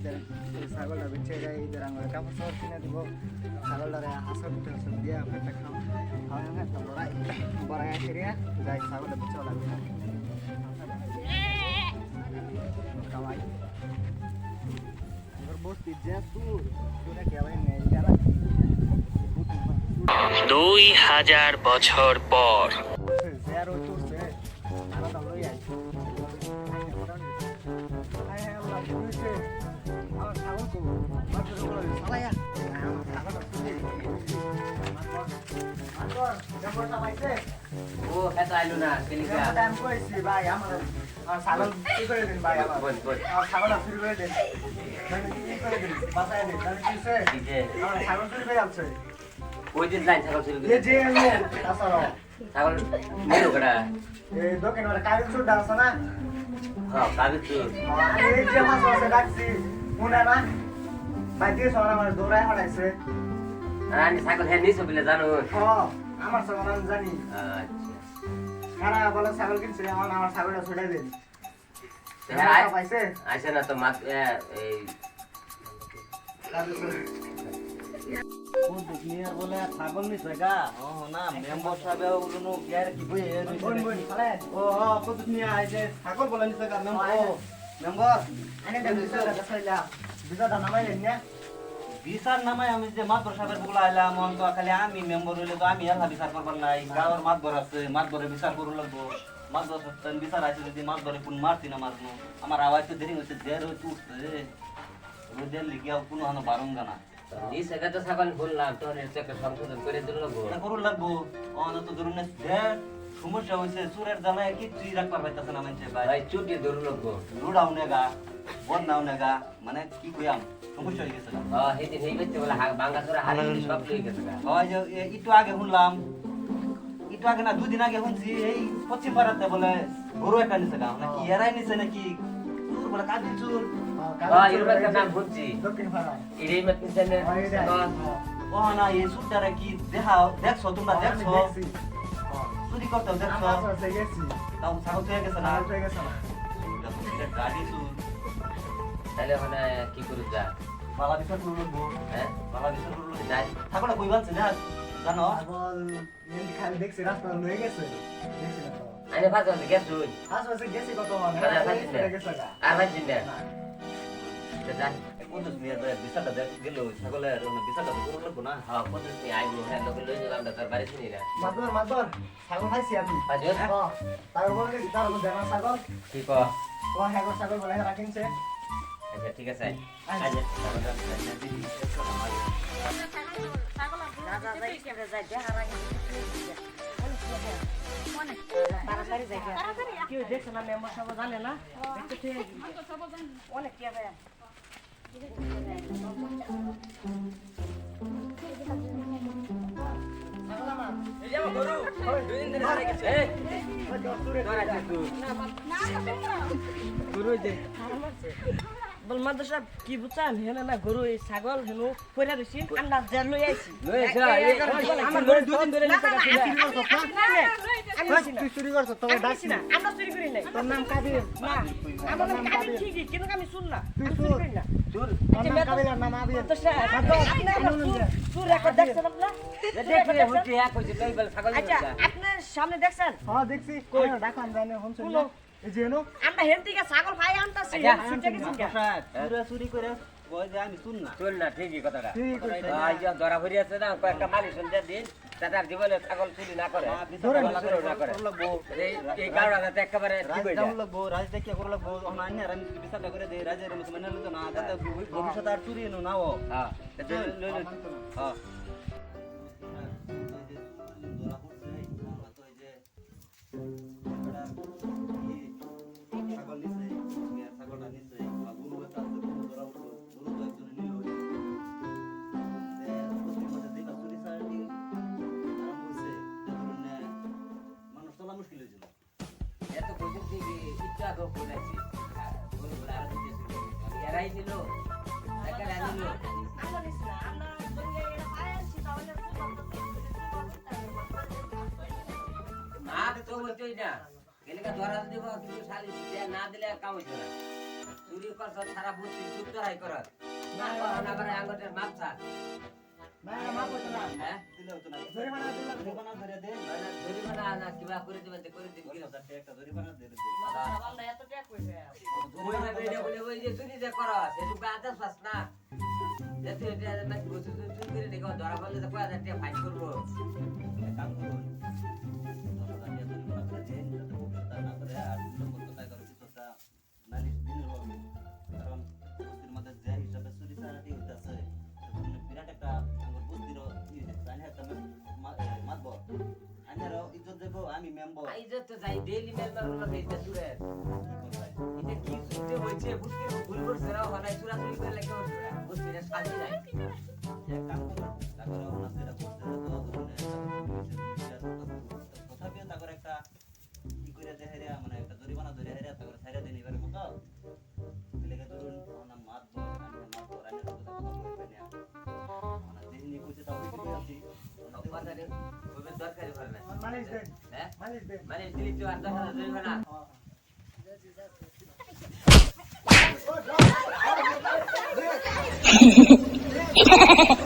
ঈদের ছাগলটা বেঁচে যায় ঈদের আমার কাপড় চাপড় কিনে দিব ছাগলটারে হাঁসা পিঠে দিয়ে পেটে খাওয়া একটা বড়াই আসিয়া যাই ছাগলটা বেঁচেও লাগবে খাওয়াই বস্তির যে তুরা কে ভাই নেই জানা 2000 বছর পর zero চলছে আলাদা লই আইছি আয় হ্যাঁ আল্লাহ বুঝছে আমার ছাগল কো মাত্র বলে সালায়া আমার ছাগলটা তুলে মাত্র জবরটা পাইছে ও এত আইলো না কেলিকা টাইম কইছি ভাই আমার ছাগল কি করে দিন ভাই আমার আমার ছাগলটা চুরি করে দেন মানে কি করে দিন বাঁচায় দেন তাহলে কিছে আমার ছাগল চুরি করে আছে ওই দিন লাইন ছাগল চুরি এই যে আসলো ছাগল মেরো কড়া এই দোকানে ওরা কাগজ চুরি আছে না হ্যাঁ কাগজ চুর এই যে মাছ আছে ডাকছি মনে না ভাই দিয়ে সরা আমার দৌড়ায় হড়াইছে রানি ছাগল হ্যাঁ নিছো বলে জানো হ্যাঁ আমার ছাগল আমি জানি আচ্ছা খারা বলে ছাগল কিনছে আমার ছাগলটা ছুড়ে দিন হ্যাঁ পাইছে আইছে না তো মাছ এই ও দুনিয়ার বলে ছাগল নি জায়গা ও না মেম্বার সাহেব ওগুলো গিয়ার কি বই বন বন খালে ও কত দুনিয়া আইছে ছাগল বলে নি জায়গা মেম্বার আনে দেন দুসরা কাছাইলা বিজাটা নামাই দেন না বিচার নামাই আমি যে মাতবর সাহেবের বগুলা আইলাম মন তো খালি আমি মেম্বার হইলে তো আমি এলা বিচার করবার নাই গাঁয়ের মাতবর আছে মাতবরে বিচার করু লাগবো মাতবর সত্তন বিচার আছে যদি মাতবরে কোন মারতি না মারনো আমার আওয়াজ তো দেরি হচ্ছে দেড় হইতে উঠছে রোদের লিগিয়া কোনো হানো বারঙ্গা না এই জায়গা তো ছাগল বললাম তোর একটা সংশোধন করে দিল লাগবো এটা করু লাগবো অনত ধরুন দেড় সমস্যা হইছে চুরের জ্বালায় কিছুই রাখবার পাইতাছে না মানছে ভাই ভাই চুটি ধরু লাগবো রুড়াও নেগা বন্যাও নেগা মানে কি কইয়াম সমস্যা হয়ে গেছে না হ্যাঁ হেদিন হেই করতে বলে বাঙ্গা চোরা হারি সব লই গেছে হয় যে একটু আগে শুনলাম একটু আগে না দুদিন আগে শুনছি এই পশ্চিম পাড়াতে বলে গরু একটা নিছে গা নাকি এরাই নিছে নাকি চুর বলে কাজি চুর হ্যাঁ এর নাম বুঝছি দক্ষিণ পাড়া এরই মত জানে ও না এই চুরটারে কি দেখছো তোমরা দেখছো চুরি করতে দেখছো আছে গেছি তাও ছাগল হয়ে গেছে না হয়ে গেছে না গাড়ি চুর তাহলে মানে কি করু যা বালা বিচার করু লাগবো হ্যাঁ বালা বিচার করু লাগবো যাই ছাগলটা কই বানছে না জানো ছাগল এমনি খালি দেখছি রাস্তা লয়ে গেছে দেখছি না তো আরে ভাত গেছ তুই আশপাশে গেছি কত মানে গেছে গা আর ভাত জিন্দা যা কোনস মিয়া বিচারটা দেখ গেল ছাগলের বিচারটা করু লাগবো না হ্যাঁ পদ্ধতি নেই আইবো হ্যাঁ লোকে লই যালাম তোর বাড়ি শুনি না মাদর ছাগল খাইছি আমি বাজে তারপর বলে তার মধ্যে আমার ছাগল কি ক ও হ্যাঁ ছাগল বলে রাখিনছে আচ্ছা ঠিক আছে আচ্ছা। আচ্ছা কেউ দেখছে না মেম্বার সব জানে না দেখতে ঠিক অনেক কে ভাই বলমাদ সাহেব কি বুঝছেন হেনে না গরু এই ছাগল হেনু পয়রা রইছি আমরা জার লই আইছি আমার ঘরে দুই দিন ধরে তুই চুরি করছ তোকে ডাকছি না আমরা চুরি করি নাই তোর নাম কাবির না আমার নাম কাবির ঠিকই কিন্তু আমি শুন না তুই আমি চুর চুরি করি না চুর তোর নাম কাবির আর নাম আবির তো স্যার আপনি আমার চুর একটা দেখছেন আপনি দেখে হইছে এক হইছে লই বল ছাগল আচ্ছা আপনার সামনে দেখছেন হ্যাঁ দেখছি কই ডাকাম জানে হনছ না এই যে নো আমরা হেন থেকে ছাগল ভাই আনতাছি ছুটে গেছি চুরি করে কই যে আমি শুন না চল না ঠিকই কথাটা ঠিক কইছে আই যা ধরা ভরি আছে না কয়েকটা মালিশ শুনতে দিন তার জীবনে ছাগল চুরি না করে না করে এই কারণে একেবারে ঠিক হয়ে যায় লাগবো রাজ দেখিয়া করে লাগবো অনান্য আর আমি বিচারটা করে দেই রাজের মতো মানে লইতো না যাতে ভবিষ্যতে আর চুরি নো নাও হ্যাঁ হ্যাঁ এত পর্যন্ত ইচ্ছা গো করেছি বলে বলে আর দিতে শুরু এরাই দিল টাকা আনিল আমরা নিছি না আমরা সঙ্গে এটা পাইছি তাহলে না তো বলতেই না গেলে ধরা দিব কিন্তু শালি না দিলে কাম হইতো না চুরি করছ সারা বুদ্ধি চুপ করাই করত না না করে আঙ্গুটের মাপছা না মাপ হতো না হ্যাঁ দিলে হতো না জরিমানা দিলে জরিমানা ধরে দেন মানে জরিমানা না কিবা করে দিবেন করে দিন 10,000 টাকা একটা জরিমানা দিয়ে দেন মাদ্রাসা বান্দা এত টাকা কইছে জরিমানা বেড়ে বলে ওই যে চুরি যে করস সেটুকু আদার পাস না যেতে এটা না বসে চুরি করে দেখো ধরা পড়লে তো 5000 টাকা ফাইন করবো এক কাম করুন 10,000 টাকা জরিমানা করে দেন যাতে ভবিষ্যতে না করে আর নম্বর কোথায় করে কিছুটা নালিশ দিনের হবে কারণ বস্তির মধ্যে যে হিসাবে চুরি চালাটি হইতাছে তখন বিরাট একটা আমার বস্তিরও জানি একটা মাতব আইনারও ইজ্জত দেব আমি মেম্বার আই যে তো যাই ডেইলি মেল মারলো এটা চুরে এটা কি চুরি হইছে বুঝতে ভুল করছে না হনাই চুরা চুরি করে লাগে বুঝতে না শান্তি নাই এক কাম করুন তারপরে ওনার যেটা করতে তথাপিও তারপর একটা কি করে দেহেরিয়া মানে একটা জরিমানা ধরে হেরিয়া তারপরে ছাইরা দেন এবারে মতো লেগে ধরুন ওনার মাতব রান্নার কথা বলবেন না ওনার দেহনি কইতে তাও বিক্রি আছি বাজারে ওই দরকারি করে না মালিশ দেন হ্যাঁ মালিশ দেন মানে দিলি তো আর 10,000 জরিমানা ও